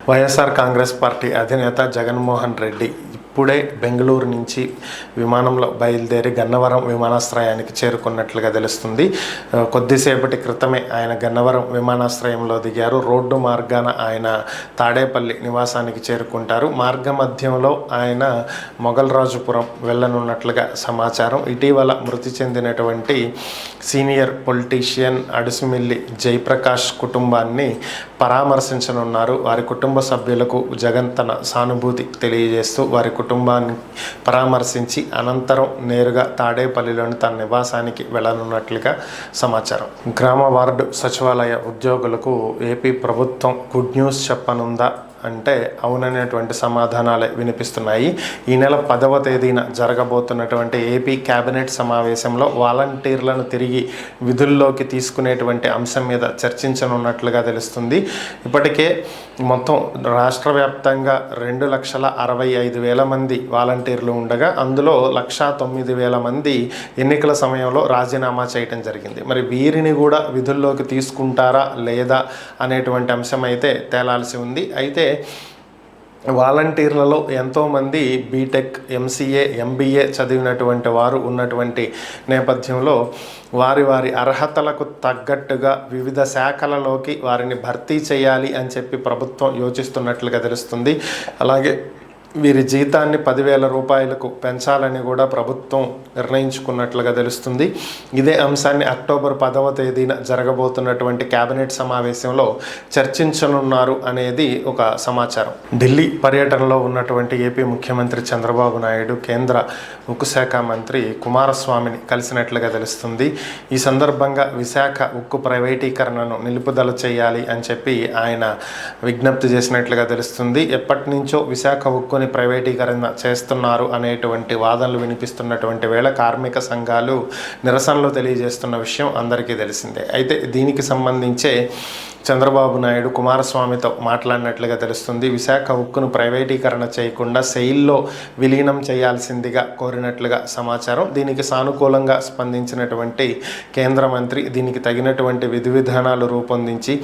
YSR Congress party అధినేత జగన్మోహన్ రెడ్డి ఇప్పుడే బెంగళూరు నుంచి విమానంలో బయలుదేరి గన్నవరం విమానాశ్రయానికి చేరుకున్నట్లుగా తెలుస్తుంది. కొద్దిసేపటి క్రితమే ఆయన గన్నవరం విమానాశ్రయంలో దిగారు. రోడ్డు మార్గాన ఆయన తాడేపల్లి నివాసానికి చేరుకుంటారు. మార్గ మధ్యంలో ఆయన మొగల్రాజుపురం వెళ్ళనున్నట్లుగా సమాచారం. ఇటీవల మృతి చెందినటువంటి సీనియర్ పొలిటీషియన్ అడుసుమిల్లి జయప్రకాష్ కుటుంబాన్ని పరామర్శించనున్నారు. వారి కుటుంబ సభ్యులకు జగన్ తన సానుభూతి తెలియజేస్తూ వారి కుటుంబాన్ని పరామర్శించి అనంతరం నేరుగా తాడేపల్లిలోని తన నివాసానికి వెళ్ళనున్నట్లుగా సమాచారం. గ్రామ వార్డు సచివాలయ ఉద్యోగులకు ఏపీ ప్రభుత్వం గుడ్ న్యూస్ చెప్పనుందా అంటే అవుననేటువంటి సమాధానాలే వినిపిస్తున్నాయి. ఈ నెల 10వ తేదీన జరగబోతున్నటువంటి ఏపీ కేబినెట్ సమావేశంలో వాలంటీర్లను తిరిగి విధుల్లోకి తీసుకునేటువంటి అంశం మీద చర్చించనున్నట్లుగా తెలుస్తుంది. ఇప్పటికే మొత్తం రాష్ట్ర వ్యాప్తంగా 2,65,000 మంది వాలంటీర్లు ఉండగా అందులో 1,09,000 మంది ఎన్నికల సమయంలో రాజీనామా చేయడం జరిగింది. మరి వీరిని కూడా విధుల్లోకి తీసుకుంటారా లేదా అనేటువంటి అంశం అయితే తేలాల్సి ఉంది. అయితే వాలంటీర్లలో ఎంతోమంది బీటెక్, ఎంసీఏ, ఎంబీఏ చదివినటువంటి వారు ఉన్నటువంటి నేపథ్యంలో వారి అర్హతలకు తగ్గట్టుగా వివిధ శాఖలలోకి వారిని భర్తీ చేయాలి అని చెప్పి ప్రభుత్వం యోచిస్తున్నట్లుగా తెలుస్తుంది. అలాగే వీరి జీతాన్ని 10,000 రూపాయలకు పెంచాలని కూడా ప్రభుత్వం నిర్ణయించుకున్నట్లుగా తెలుస్తుంది. ఇదే అంశాన్ని అక్టోబర్ 10వ తేదీన జరగబోతున్నటువంటి కేబినెట్ సమావేశంలో చర్చించనున్నారు అనేది ఒక సమాచారం. ఢిల్లీ పర్యటనలో ఉన్నటువంటి ఏపీ ముఖ్యమంత్రి చంద్రబాబు నాయుడు కేంద్ర ఉక్కు శాఖ మంత్రి కుమారస్వామిని కలిసినట్లుగా తెలుస్తుంది. ఈ సందర్భంగా విశాఖ ఉక్కు ప్రైవేటీకరణను నిలుపుదల చేయాలి అని చెప్పి ఆయన విజ్ఞప్తి చేసినట్లుగా తెలుస్తుంది. ఎప్పటి నుంచో విశాఖ ఉక్కుని ప్రైవేటీకరణ చేస్తున్నారు అనేటువంటి వాదనలు వినిపిస్తున్నటువంటి వేళ కార్మిక సంఘాలు నిరసనలు తెలియజేస్తున్న విషయం అందరికీ తెలిసిందే. అయితే దీనికి సంబంధించే చంద్రబాబు నాయుడు కుమారస్వామితో మాట్లాడినట్లుగా తెలుస్తుంది. విశాఖ ఉక్కును ప్రైవేటీకరణ చేయకుండా సెయిల్లో విలీనం చేయాల్సిందిగా కోరినట్లుగా సమాచారం. దీనికి సానుకూలంగా స్పందించినటువంటి కేంద్ర మంత్రి దీనికి తగినటువంటి విధి విధానాలు రూపొందించి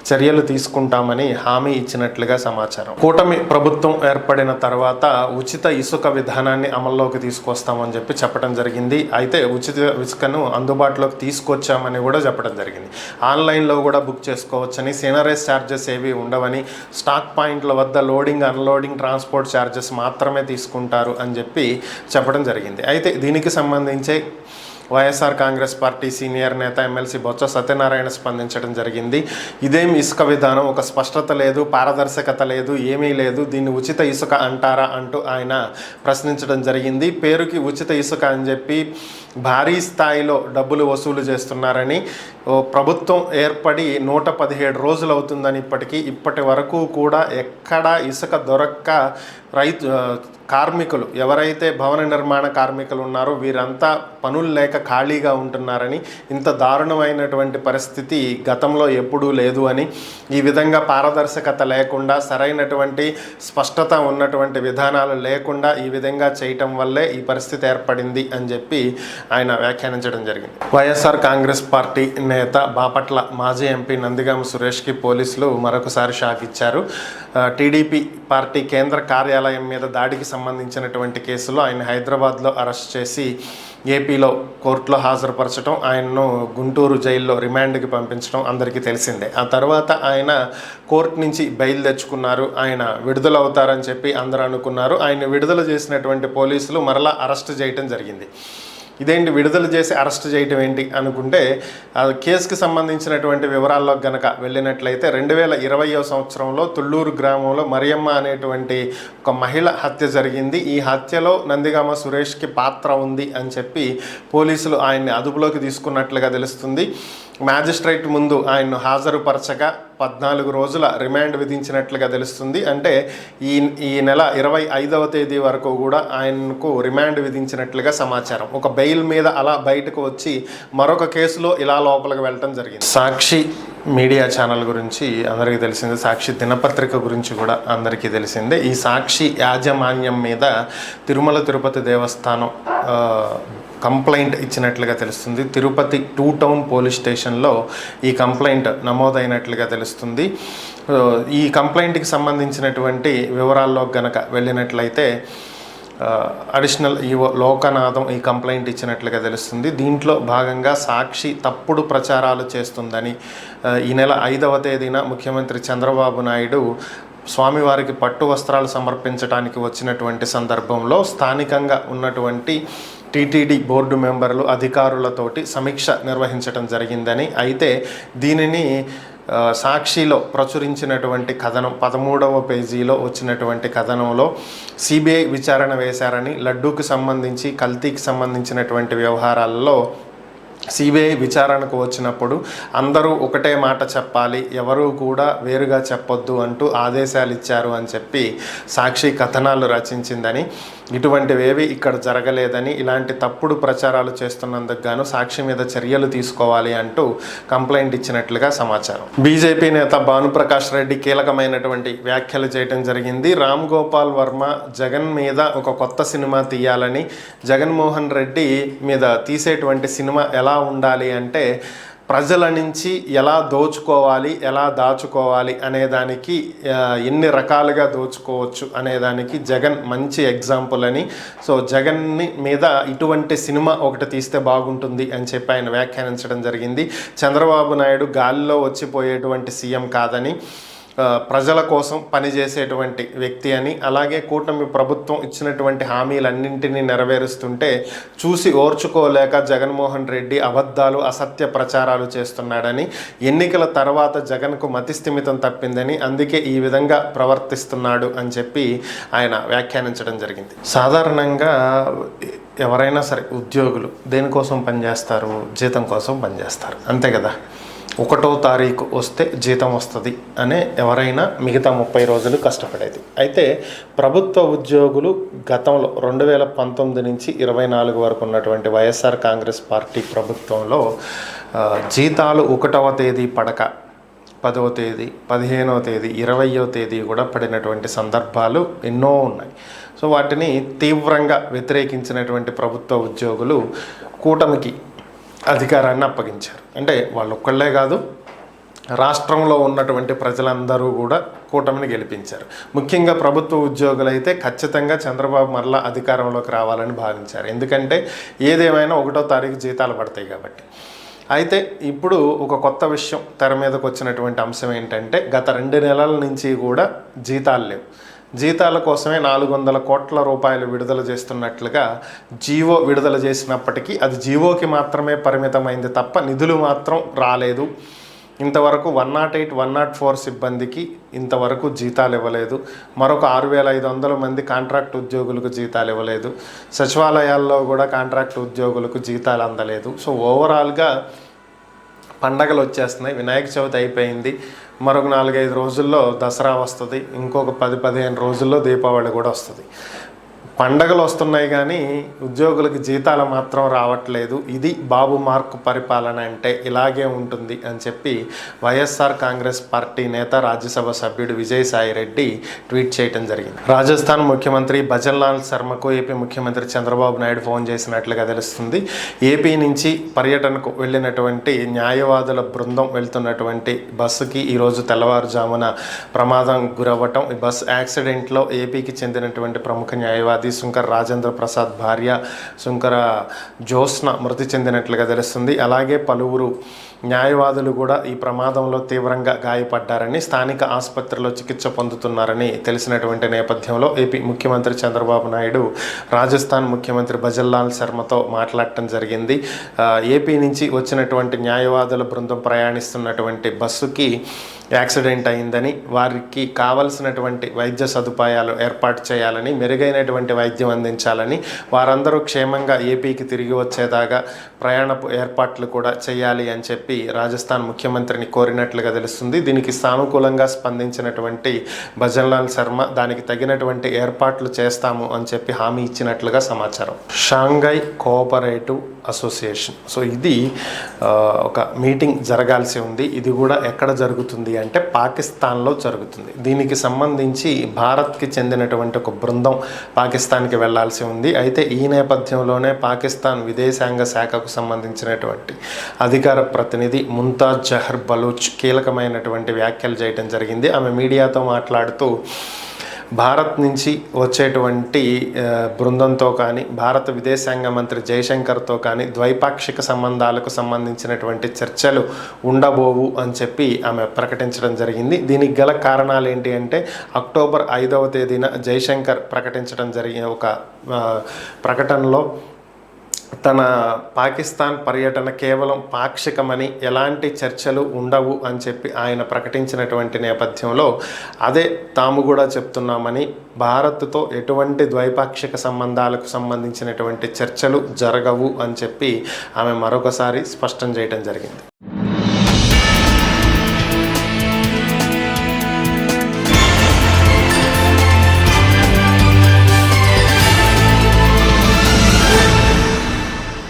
చర్యలు తీసుకుంటామని హామీ ఇచ్చినట్లుగా సమాచారం. కూటమి ప్రభుత్వం ఏర్పడిన తర్వాత ఉచిత ఇసుక విధానాన్ని అమల్లోకి తీసుకొస్తామని చెప్పి చెప్పడం జరిగింది. అయితే ఉచిత ఇసుకను అందుబాటులోకి తీసుకొచ్చామని కూడా చెప్పడం జరిగింది. ఆన్లైన్లో కూడా బుక్ చేసుకోవచ్చు, సీనరేజ్ ఛార్జెస్ ఏవి ఉండవని, స్టాక్ పాయింట్ల వద్ద లోడింగ్, అన్లోడింగ్, ట్రాన్స్పోర్ట్ ఛార్జెస్ మాత్రమే తీసుకుంటారు అని చెప్పి చెప్పడం జరిగింది. అయితే దీనికి సంబంధించి వైఎస్ఆర్ కాంగ్రెస్ పార్టీ సీనియర్ నేత ఎమ్మెల్సీ బొత్స సత్యనారాయణ స్పందించడం జరిగింది. ఇదేం ఇసుక విధానం, ఒక స్పష్టత లేదు, పారదర్శకత లేదు, ఏమీ లేదు, దీన్ని ఉచిత ఇసుక అంటారా అంటూ ఆయన ప్రశ్నించడం జరిగింది. పేరుకి ఉచిత ఇసుక అని చెప్పి భారీ స్థాయిలో డబ్బులు వసూలు చేస్తున్నారని, ప్రభుత్వం ఏర్పడి 117 రోజులు అవుతుందని ఇప్పటి వరకు కూడా ఎక్కడా ఇసుక దొరక్క కార్మికులు ఎవరైతే భవన నిర్మాణ కార్మికులు ఉన్నారో వీరంతా పనులు లేక ఖాళీగా ఉంటున్నారని, ఇంత దారుణమైనటువంటి పరిస్థితి గతంలో ఎప్పుడూ లేదు అని, ఈ విధంగా పారదర్శకత లేకుండా సరైనటువంటి స్పష్టత ఉన్నటువంటి విధానాలు లేకుండా ఈ విధంగా చేయటం వల్లే ఈ పరిస్థితి ఏర్పడింది అని చెప్పి ఆయన వ్యాఖ్యానించడం జరిగింది. వైఎస్ఆర్ కాంగ్రెస్ పార్టీ నేత బాపట్ల మాజీ ఎంపీ నందిగామ సురేష్కి పోలీసులు మరొకసారి షాక్ ఇచ్చారు. టీడీపీ పార్టీ కేంద్ర కార్యాలయం మీద దాడికి సంబంధించినటువంటి కేసులో ఆయన హైదరాబాద్లో అరెస్ట్ చేసి ఏపీలో కోర్టులో హాజరుపరచడం, ఆయన్ను గుంటూరు జైల్లో రిమాండ్కి పంపించడం అందరికీ తెలిసిందే. ఆ తర్వాత ఆయన కోర్టు నుంచి బెయిల్ తెచ్చుకున్నారు. ఆయన విడుదలవుతారని చెప్పి అందరూ అనుకున్నారు. ఆయన విడుదల చేసినటువంటి పోలీసులు మరలా అరెస్ట్ చేయడం జరిగింది. ఇదేంటి విడుదల చేసి అరెస్ట్ చేయటం ఏంటి అనుకుంటే, కేసుకి సంబంధించినటువంటి వివరాల్లో గనక వెళ్ళినట్లయితే 2020వ సంవత్సరంలో తుళ్ళూరు గ్రామంలో మరియమ్మ అనేటువంటి ఒక మహిళ హత్య జరిగింది. ఈ హత్యలో నందిగామ సురేష్కి పాత్ర ఉంది అని చెప్పి పోలీసులు ఆయన్ని అదుపులోకి తీసుకున్నట్లుగా తెలుస్తుంది. మ్యాజిస్ట్రేట్ ముందు ఆయన్ను హాజరుపరచగా 14 రోజుల రిమాండ్ విధించినట్లుగా తెలుస్తుంది. అంటే ఈ నెల 25వ తేదీ వరకు కూడా ఆయనకు రిమాండ్ విధించినట్లుగా సమాచారం. ఒక బెయిల్ మీద అలా బయటకు వచ్చి మరొక కేసులో ఇలా లోపలికి వెళ్ళటం జరిగింది. సాక్షి మీడియా ఛానల్ గురించి అందరికీ తెలిసిందే, సాక్షి దినపత్రిక గురించి కూడా అందరికీ తెలిసిందే. ఈ సాక్షి యాజమాన్యం మీద తిరుమల తిరుపతి దేవస్థానం కంప్లైంట్ ఇచ్చినట్లుగా తెలుస్తుంది. తిరుపతి 2 టౌన్ పోలీస్ స్టేషన్లో ఈ కంప్లైంట్ నమోదైనట్లుగా తెలుస్తుంది. ఈ కంప్లైంట్కి సంబంధించినటువంటి వివరాల్లో గనక వెళ్ళినట్లయితే అడిషనల్ ఈవో లోకనాథం ఈ కంప్లైంట్ ఇచ్చినట్లుగా తెలుస్తుంది. దీంట్లో భాగంగా సాక్షి తప్పుడు ప్రచారాలు చేస్తుందని ఈ నెల 5వ తేదీన ముఖ్యమంత్రి చంద్రబాబు నాయుడు స్వామివారికి పట్టు వస్త్రాలు సమర్పించడానికి వచ్చినటువంటి సందర్భంలో స్థానికంగా ఉన్నటువంటి టీటీడీ బోర్డు మెంబర్లు అధికారులతోటి సమీక్ష నిర్వహించడం జరిగిందని, అయితే దీనిని సాక్షిలో ప్రచురించినటువంటి కథనం 13వ పేజీలో వచ్చినటువంటి కథనంలో సిబిఐ విచారణ వేశారని, లడ్డూకి సంబంధించి కల్తీకి సంబంధించినటువంటి వ్యవహారాలలో సిబిఐ విచారణకు వచ్చినప్పుడు అందరూ ఒకటే మాట చెప్పాలి, ఎవరూ కూడా వేరుగా చెప్పొద్దు అంటూ ఆదేశాలు ఇచ్చారు అని చెప్పి సాక్షి కథనాలు రచించిందని, ఇటువంటివేవి ఇక్కడ జరగలేదని, ఇలాంటి తప్పుడు ప్రచారాలు చేస్తున్నందుకు గాను సాక్షి మీద చర్యలు తీసుకోవాలి అంటూ కంప్లైంట్ ఇచ్చినట్లుగా సమాచారం. బీజేపీ నేత భానుప్రకాష్ రెడ్డి కీలకమైనటువంటి వ్యాఖ్యలు చేయడం జరిగింది. రామ్ గోపాల్ వర్మ జగన్ మీద ఒక కొత్త సినిమా తీయాలని, జగన్మోహన్ రెడ్డి మీద తీసేటువంటి సినిమా ఎలా ఉండాలి అంటే ప్రజల నుంచి ఎలా దోచుకోవాలి, ఎలా దాచుకోవాలి అనేదానికి, ఎన్ని రకాలుగా దోచుకోవచ్చు అనేదానికి జగన్ మంచి ఎగ్జాంపుల్ అని, సో జగన్ని మీద ఇటువంటి సినిమా ఒకటి తీస్తే బాగుంటుంది అని చెప్పి ఆయన వ్యాఖ్యానించడం జరిగింది. చంద్రబాబు నాయుడు గాలిలో వచ్చిపోయేటువంటి సీఎం కాదని, ప్రజల కోసం పనిచేసేటువంటి వ్యక్తి అని, అలాగే కూటమి ప్రభుత్వం ఇచ్చినటువంటి హామీలన్నింటినీ నెరవేరుస్తుంటే చూసి ఓర్చుకోలేక జగన్మోహన్ రెడ్డి అబద్ధాలు, అసత్య ప్రచారాలు చేస్తున్నాడని, ఎన్నికల తర్వాత జగన్కు మతిస్థిమితం తప్పిందని, అందుకే ఈ విధంగా ప్రవర్తిస్తున్నాడు అని చెప్పి ఆయన వ్యాఖ్యానించడం జరిగింది. సాధారణంగా ఎవరైనా సరే ఉద్యోగులు దేనికోసం పనిచేస్తారు? జీతం కోసం పనిచేస్తారు, అంతే కదా. 1వ తారీఖు వస్తే జీతం వస్తుంది అనే ఎవరైనా మిగతా 30 రోజులు కష్టపడేది. అయితే ప్రభుత్వ ఉద్యోగులు గతంలో 2019 నుంచి 24 వరకు ఉన్నటువంటి వైఎస్ఆర్ కాంగ్రెస్ పార్టీ ప్రభుత్వంలో జీతాలు 1వ తేదీ పడక 10వ తేదీ, 15వ తేదీ, 20వ తేదీ కూడా పడినటువంటి సందర్భాలు ఎన్నో ఉన్నాయి. సో వాటిని తీవ్రంగా వ్యతిరేకించినటువంటి ప్రభుత్వ ఉద్యోగులు కూటమికి అధికారాన్ని అప్పగించారు. అంటే వాళ్ళు ఒక్కళ్ళే కాదు, రాష్ట్రంలో ఉన్నటువంటి ప్రజలందరూ కూడా కూటమిని గెలిపించారు. ముఖ్యంగా ప్రభుత్వ ఉద్యోగులైతే ఖచ్చితంగా చంద్రబాబు మరలా అధికారంలోకి రావాలని భావించారు. ఎందుకంటే ఏదేమైనా 1వ తారీఖు జీతాలు పడతాయి కాబట్టి. అయితే ఇప్పుడు ఒక కొత్త విషయం తెర మీదకు వచ్చినటువంటి అంశం ఏంటంటే, గత 2 నెలల నుంచి కూడా జీతాలు లేవు. జీతాల కోసమే 400 కోట్ల రూపాయలు విడుదల చేస్తున్నట్లుగా జీవో విడుదల చేసినప్పటికీ అది జీవోకి మాత్రమే పరిమితమైంది తప్ప నిధులు మాత్రం రాలేదు. ఇంతవరకు 108, 104 సిబ్బందికి ఇంతవరకు జీతాలు ఇవ్వలేదు. మరొక 6500 మంది కాంట్రాక్ట్ ఉద్యోగులకు జీతాలు ఇవ్వలేదు. సచివాలయాల్లో కూడా కాంట్రాక్ట్ ఉద్యోగులకు జీతాలు అందలేదు. సో ఓవరాల్గా పండగలు వచ్చేస్తున్నాయి. వినాయక చవితి అయిపోయింది, మరొక 4-5 రోజుల్లో దసరా వస్తుంది, ఇంకొక 10-15 రోజుల్లో దీపావళి కూడా వస్తుంది. పండగలు వస్తున్నాయి కానీ ఉద్యోగులకు జీతాలు మాత్రం రావట్లేదు. ఇది బాబు మార్కు పరిపాలన అంటే ఇలాగే ఉంటుంది అని చెప్పి వైఎస్ఆర్ కాంగ్రెస్ పార్టీ నేత, రాజ్యసభ సభ్యుడు విజయసాయి రెడ్డి ట్వీట్ చేయడం జరిగింది. రాజస్థాన్ ముఖ్యమంత్రి భజన్లాల్ శర్మకు ఏపీ ముఖ్యమంత్రి చంద్రబాబు నాయుడు ఫోన్ చేసినట్లుగా తెలుస్తుంది. ఏపీ నుంచి పర్యటనకు వెళ్ళినటువంటి న్యాయవాదుల బృందం వెళ్తున్నటువంటి బస్సుకి ఈరోజు తెల్లవారుజామున ప్రమాదం గురవ్వటం. ఈ బస్ యాక్సిడెంట్లో ఏపీకి చెందినటువంటి ప్రముఖ న్యాయవాది శుంకర రాజేంద్ర ప్రసాద్ భార్య శుంకర జ్యోత్స్న మృతి చెందినట్లుగా తెలుస్తుంది. అలాగే పలువురు న్యాయవాదులు కూడా ఈ ప్రమాదంలో తీవ్రంగా గాయపడ్డారని, స్థానిక ఆసుపత్రిలో చికిత్స పొందుతున్నారని తెలిసినటువంటి నేపథ్యంలో ఏపీ ముఖ్యమంత్రి చంద్రబాబు నాయుడు రాజస్థాన్ ముఖ్యమంత్రి భజన్లాల్ శర్మతో మాట్లాడటం జరిగింది. ఏపీ నుంచి వచ్చినటువంటి న్యాయవాదుల బృందం ప్రయాణిస్తున్నటువంటి బస్సుకి యాక్సిడెంట్ అయిందని, వారికి కావలసినటువంటి వైద్య సదుపాయాలు ఏర్పాటు చేయాలని, మెరుగైనటువంటి వైద్యం అందించాలని, వారందరూ క్షేమంగా ఏపీకి తిరిగి వచ్చేదాకా ప్రయాణపు ఏర్పాట్లు కూడా చేయాలి అని చెప్పి రాజస్థాన్ ముఖ్యమంత్రిని కోరినట్లుగా తెలుస్తుంది. దీనికి సానుకూలంగా స్పందించినటువంటి భజన్లాల్ శర్మ దానికి తగినటువంటి ఏర్పాట్లు చేస్తాము అని చెప్పి హామీ ఇచ్చినట్లుగా సమాచారం. షాంఘై కోఆపరేటివ్ అసోసియేషన్, సో ఇది ఒక మీటింగ్ జరగాల్సి ఉంది. ఇది కూడా ఎక్కడ జరుగుతుంది అంటే పాకిస్తాన్లో జరుగుతుంది. దీనికి సంబంధించి భారత్కి చెందినటువంటి ఒక బృందం పాకిస్తాన్కి వెళ్లాల్సి ఉంది. అయితే ఈ నేపథ్యంలోనే పాకిస్తాన్ విదేశాంగ శాఖకు సంబంధించినటువంటి అధికార ప్రతినిధి ముంతాజ్ జహర్ బలూచ్ కీలకమైనటువంటి వ్యాఖ్యలు చేయడం జరిగింది. ఆమె మీడియాతో మాట్లాడుతూ భారత్ నుంచి వచ్చేటువంటి బృందంతో కానీ, భారత విదేశాంగ మంత్రి జయశంకర్తో కానీ ద్వైపాక్షిక సంబంధాలకు సంబంధించినటువంటి చర్చలు ఉండబోవు అని చెప్పి ఆమె ప్రకటించడం జరిగింది. దీనికి గల కారణాలు ఏంటి అంటే అక్టోబర్ 5వ తేదీన జయశంకర్ ప్రకటించడం జరిగిన ఒక ప్రకటనలో తన పాకిస్తాన్ పర్యటన కేవలం పాక్షికమని, ఎలాంటి చర్చలు ఉండవు అని చెప్పి ఆయన ప్రకటించినటువంటి నేపథ్యంలో అదే తాము కూడా చెప్తున్నామని, భారత్తో ఎటువంటి ద్వైపాక్షిక సంబంధాలకు సంబంధించినటువంటి చర్చలు జరగవు అని చెప్పి ఆమె మరొకసారి స్పష్టం చేయడం జరిగింది.